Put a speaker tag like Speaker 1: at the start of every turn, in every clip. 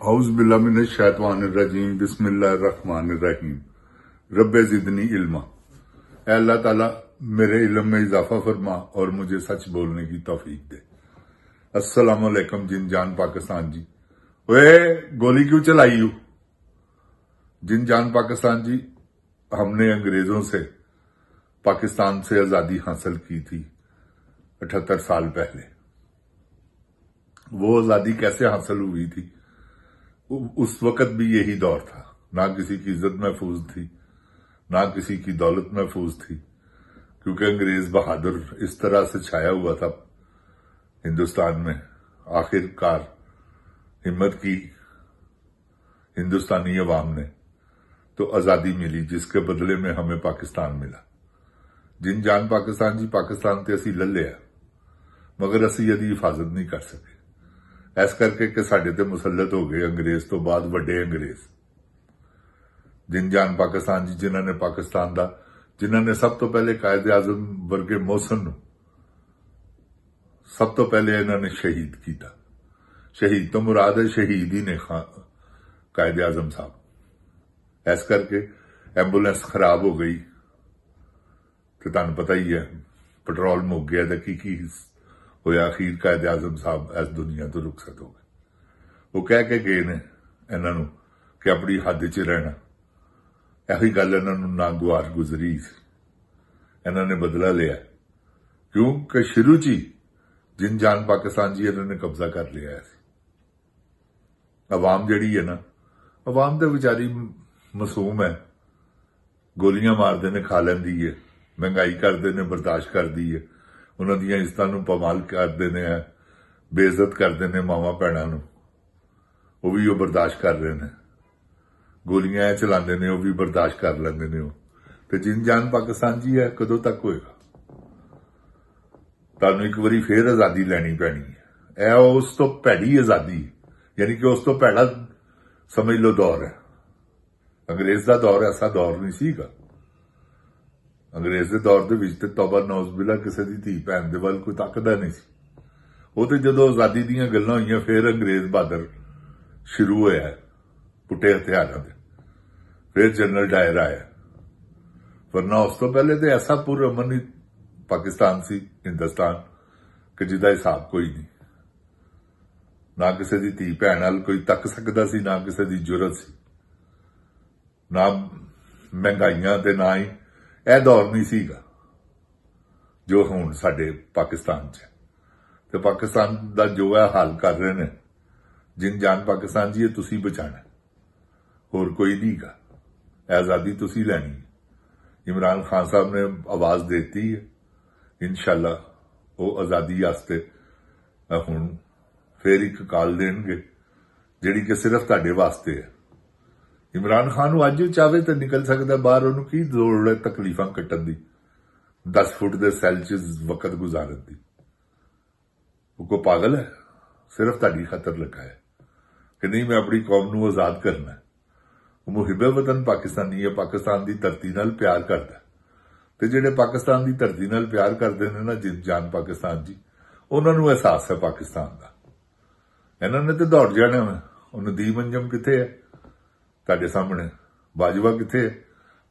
Speaker 1: औज़ बिल्लाहि मिनश शैतानिर रजीम बिस्मिल्लाहिर रहमानिर रहीम रब्बे ज़िदनी इल्मा। ऐ अल्लाह ताला मेरे इल्म में इजाफा फरमा और मुझे सच बोलने की तौफीक दे। अस्सलाम वालेकुम जिन जान पाकिस्तान जी। ओए गोली क्यों चलाई हो? जिन जान पाकिस्तान जी, हमने अंग्रेजों से पाकिस्तान से आजादी हासिल की थी 78 साल पहले। वो आजादी कैसे हासिल हुई थी? उस वक्त भी यही दौर था, ना किसी की इज्जत महफूज थी, ना किसी की दौलत महफूज थी, क्योंकि अंग्रेज बहादुर इस तरह से छाया हुआ था हिंदुस्तान में। आखिरकार हिम्मत की हिंदुस्तानी अवाम ने तो आजादी मिली, जिसके बदले में हमें पाकिस्तान मिला। जिन जान पाकिस्तान जी, पाकिस्तान ते असी ले लिया, मगर असी यदी हिफाजत नहीं कर सके, ऐस करके कि साडे ते मुसल्लत हो गए अंग्रेज तो बाद वड्डे अंग्रेज। जिन जान पाकिस्तान जी, जिन्होंने पाकिस्तान का, जिन्होंने सब तो पहले कायदे आजम वर्गे मोहसन सब तो पहले इन्होंने शहीद किया। शहीद तो मुराद है शहीद ही ने कायदे आजम साहब। ऐस करके एंबुलेंस खराब हो गई तो तुहानू पता ही है, पेट्रोल मुक गया तो की होया। अखीर कायदे आजम साहब इस दुनिया तो रुखसत हो गए। वो कह के गए ने इन्हों कि अपनी हद च रहना। यही गल इन्हों नागवार गुजरी, इन्होंने बदला लिया, क्योंकि शुरू च ही जिन जान पाकिस्तान जी इन्होंने कब्जा कर लिया है। अवाम जड़ी है ना, अवाम तो बेचारी मासूम है, गोलियां मारते ने खा लेंदी है, महंगाई करते ने बर्दाश्त कर दी है, उन्हों दी इज्जतां पमाल करते ने, बेइज्जत करते ने मावां भैणां नूं, वो भी बर्दाश्त कर रहे हैं। गोलियां चलाते ने, वो भी बर्दाश्त कर लेंदे ने। ते जिन जान पाकिस्तान जी है कदों तक होएगा? तुहानू एक बारी फिर आजादी लैनी पैनी है। उस तो भैड़ी आजादी, यानी कि उस तो भैड़ा समझ लो दौर है। अंग्रेज का दौर ऐसा दौर नहीं सीगा। अंग्रेज के दौर के तौबा नौजबिला किसी की धी भैन के वल कोई तकदा नहीं सी। वो तो जदों आजादी दीयां गल्लां होईयां फिर अंग्रेज बहादुर शुरू होया पुट्टे हथियारां दे, फिर जनरल डायर आया। वरना उस तो पहले तो ऐसा पुरअमन ही पाकिस्तान सी, हिंदुस्तान, कि जिहदा हिसाब कोई नहीं। ना किसी की धी भैन वाल कोई तक सकदा सी, ना किसी की जुरत सी, ना महंगाइयां ते ना ही यह दौर नहीं सीगा जो हुण साडे पाकिस्तान च। ते पाकिस्तान का जो है हाल कर रहे ने जिन जान पाकिस्तान जी, ये तुसी बचाना, होर कोई नहीं गा। आजादी तुसी लैनी है। इमरान खान साहब ने आवाज देती है, इंशाअल्लाह वो आजादी वास्ते हुण फिर एक कॉल देणगे जिहड़ी कि सिर्फ तुहाडे वास्ते है। इमरान खान अज चाहे तो निकल सकता बाहर, उन्होंने की लोड़ है तकलीफा कट्टन की, 10 फुट के सैल च वक्त गुजारन की? वो को पागल है? सिर्फ तुहाडी खातर लगा है कि नहीं मैं अपनी कौम नूं आजाद करना है। मुहिबे वतन पाकिस्तानी है, पाकिस्तान की धरती नाल प्यार करता। ते जिहड़े पाकिस्तान की धरती नाल प्यार करते हैं ना जिन जान पाकिस्तान जी, उन्होंने एहसास है पाकिस्तान का। इन्होंने तो दौड़ जाना है। उन्हें दी मंजम किथे है? तुहाडे सामने। बाजवा किथे है?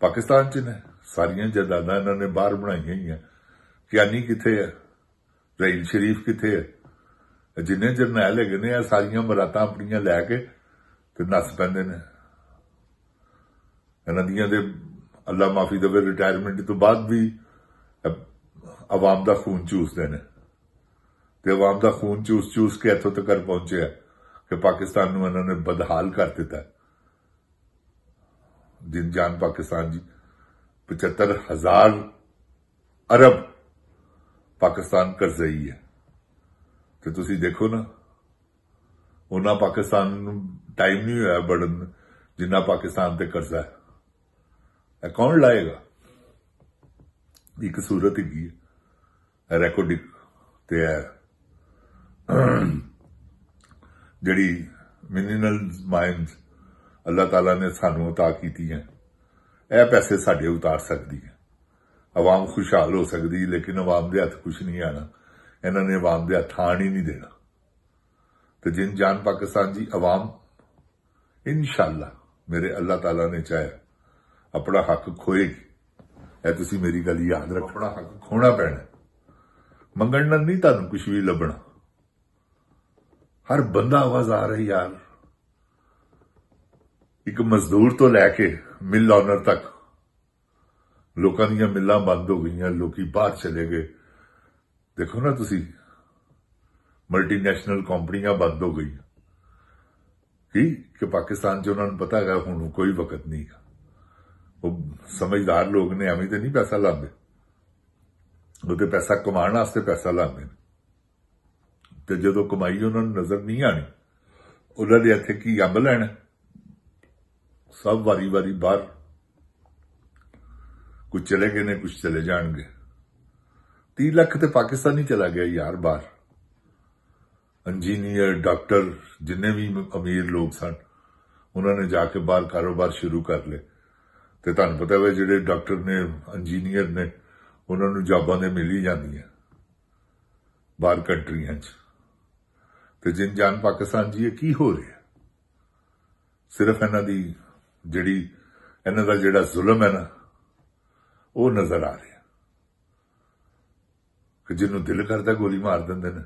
Speaker 1: पाकिस्तान च ने। सारियां जायदादां इन्होंने बाहर बनाई हुई हैं। कियानी किथे है? रहील शरीफ किथे है? जिन्ने जरनैल है ने सारियां मरातां अपनियां लैके ते नस पैंदे ने। इन्हां दियां दे अल्लाह माफी देवे रिटायरमेंट तो बाद भी अवाम का खून चूसते ने, ते अवाम का खून चूस चूस के इत्थों तक पहुंचे है कि पाकिस्तान नूं इन्होंने बदहाल कर दिता है। जिन जान पाकिस्तान जी, 75,000 अरब पाकिस्तान कर्जई है। तो तुसी देखो ना, उन्ना पाकिस्तान टाइम नहीं होया बढ़न जिन्ना पाकिस्तान ते कर्जा है। कौन लाएगा? एक सूरत ही रेकोडिक ते जड़ी मिनरल माइंस अल्लाह ताला ने सानू अता की हैं, यह पैसे साडे उतार सकती है। अवाम खुशहाल हो सकती, लेकिन अवाम के हथ कुछ नहीं आना। इन्होंने अवाम के हथ आन ही नहीं देना। तो जिन जान पाकिस्तान जी, अवाम इंशाअल्लाह मेरे अल्लाह ताला ने चाहे अपना हक खोएगी। ਇਹ ਤੁਸੀਂ ਮੇਰੀ ਗੱਲ याद रखो, अपना हक खोना पैना, मंगण नाल नहीं तुहानूं कुछ भी लभना। हर बंदा आवाज आ रही यार, एक मजदूर तो लैके मिल ऑनर तक लोकां दीयां मिल्लां बंद हो गईयां, लोकी बाहर चले गए। देखो ना तुसी, मल्टीनेशनल कंपनियां बंद हो गई कि पाकिस्तान च उन्होंने पता है हुण कोई वक्त नहीं है। वो समझदार लोग ने एवं तो नहीं पैसा लाते, वो तो पैसा कमाने वास्ते पैसा लाते हैं। तो जो कमाई उन्होंने नजर नहीं आनी, उन्होंने इत्थे की अंब लैना, सब वारी वारी बाहर, कुछ चले गए ने कुछ चले जाएंगे। 30 लाख तो पाकिस्तान ही चला गया यार बाहर। इंजीनियर, डॉक्टर, जिन्ने भी अमीर लोग सन उन्होंने जाके बाहर कारोबार शुरू कर ले। तो तुहानूं पता है जिहड़े डॉक्टर ने, इंजीनियर ने, उन्होंने जॉबां दे मिल ही जांदियां बाहर कंट्रियां च। ते जिन जान पाकिस्तान जी ये की हो रहा है? सिर्फ इन्हां दी जिहड़ी इन्हां दा जिहड़ा जुल्म है ना, वो नजर आ रहा कि जिन्हों दिल करता गोली मार देंदे ने,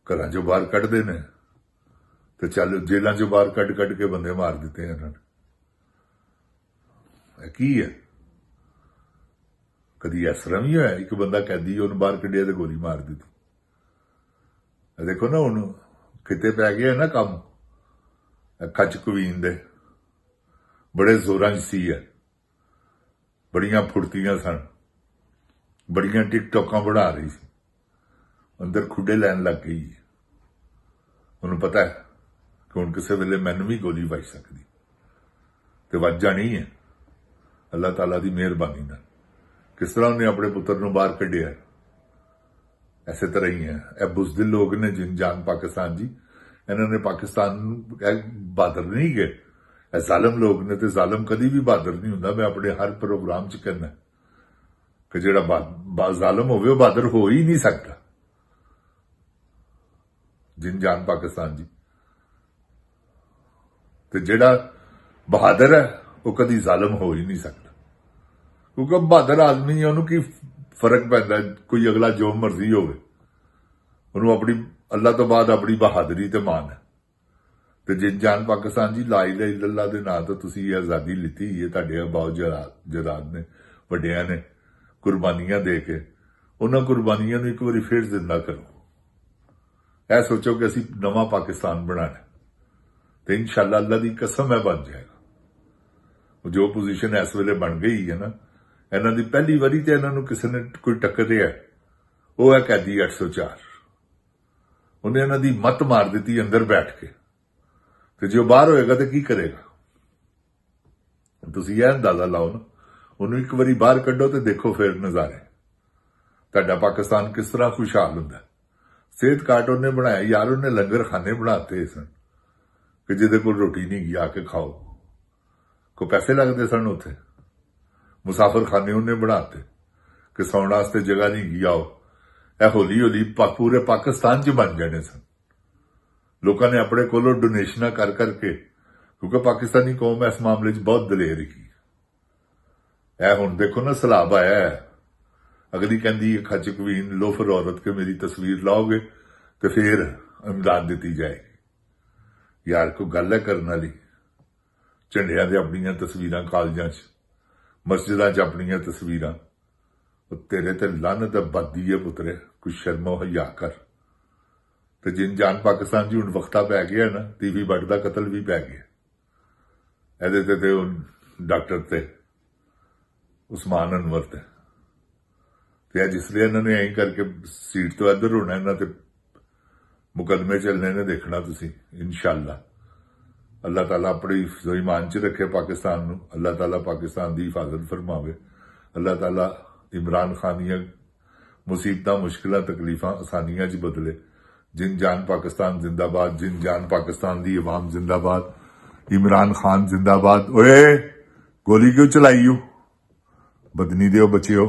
Speaker 1: घरां चों बाहर कढदे ने, ते चल जेलां चों बाहर कढ के बंदे मार दिते इन्हां ने। की है? कदी इस तरह भी होया एक बंदा कैदी उन्हें बाहर कढ़िया तो गोली मार दी। देखो ना हुण किते पै गया ना काम, खच कवीन दे बड़े जोरां च सी है, बड़ियां फुर्तियां सन, बड़ियां टिकटॉकां बना रही सी, अंदर खुडे लैन लग गई। उन्हें पता है कि हुण किसी वेले मैनूं भी गोली वज सकदी, ते वज जानी है अल्लाह ताला दी मेहरबानी नाल। किस तरह उन्हें अपने पुत्र नूं बाहर कढ़िया, ऐसे तरह ही है ए बुज़दिल लोग ने जिन जान पाकिस्तान जी। इन्होंने पाकिस्तान बहादुर नहीं गए, ए जालिम लोग ने, तो जालिम कदी भी बहादुर नहीं हुंदा। मैं अपने हर प्रोग्राम च कहना कि जिहड़ा जालिम होवे वो बहादुर हो ही नहीं सकता। जिन जान पाकिस्तान जी, तो जिहड़ा बहादुर है वो कदी जालिम हो ही नहीं सकता, क्योंकि बहादुर आदमी है, उन्होंने की फर्क पैंदा कोई अगला जो मर्जी होवे, उन्होंने अपनी अल्लाह तो बाद अपनी बहादुरी ते मान है। तो जिन जान पाकिस्तान जी, ला इलाहा इल्लल्लाह दे नां तो तुसीं ये आजादी लिती है, तुहाडे अबाओ जदाद ने, वड्डियां ने कुर्बानियां दे के, उन्हां कुर्बानियां नूं एक बारी फिर जिंदा करो। ऐ सोचो कि असीं नवां पाकिस्तान बनाना, तो इंशाअल्लाह अल्लाह दी कसम है बन जाएगा। जो पोजीशन इस वेले बन गई है ना, इन्हां दी पहली वारी ते इन्हां नूं किसी ने कोई टक्करिया, वो है कैदी 804। उन्हें इन्हां दी मत मार दी अंदर बैठ के, तो जो बाहर होएगा तो की करेगा? तुसीं यह अंदाजा लाओ ना, उन्होंने एक बारी बाहर कड्डो तो देखो फिर नजारे, तुहाडा पाकिस्तान किस तरह खुशहाल हुंदा। सेहत कार्ड उन्हें बनाया यार, उन्हें लंगर खाने बनाते सन कि जिहदे कोल रोटी नहीं गई आके खाओ, को पैसे लगते सन उत्थे। मुसाफिर खाने उन्हें बनाते कि सौण वास्ते जगह नहीं गई आओ। यह हौली हौली पूरे पाकिस्तान च बन जाने सन। लोगों ने अपने कोलों डोनेशन कर करके, क्योंकि पाकिस्तानी कौम इस मामले च बहुत दलेर की। यह हुण देखो ना सैलाब आया है, अगली कहती है खच कवीन लोफर औरत के मेरी तस्वीर लाओगे तो फिर इमदाद दी जाएगी। यार कोई गल है करने वाली, झंडिया से अपनिया तस्वीर कॉलेजां च, मस्जिदां च अपनिया तस्वीर, तेरे ते लानत बददी है पुत्रे, कुछ शर्मो हया कर। तो जिन जान पाकिस्तान जी हुण वक्ता पै गया ना, टीवी बट का कतल भी पै गया एहदे ते डॉक्टर ते उस्मान अनवर ते। जिसलिए इन्होंने यही करके सीट तो इधर होना, इन्हों ते मुकदमे चलने ने देखना तुसी। इंशाअल्लाह अल्लाह ताला अपनी ईमान च रखे पाकिस्तान नूं, अल्लाह ताला पाकिस्तान की हिफाजत फरमावे, अल्लाह ताला इमरान खान दियां मुसीबतां मुश्किलां तकलीफां आसानियां च बदले। जिन जान पाकिस्तान जिंदाबाद, जिन जान पाकिस्तान की अवाम जिंदाबाद, इमरान खान जिंदाबाद। ओए गोली क्यों चलाई हो? बदनी दियो बचियो।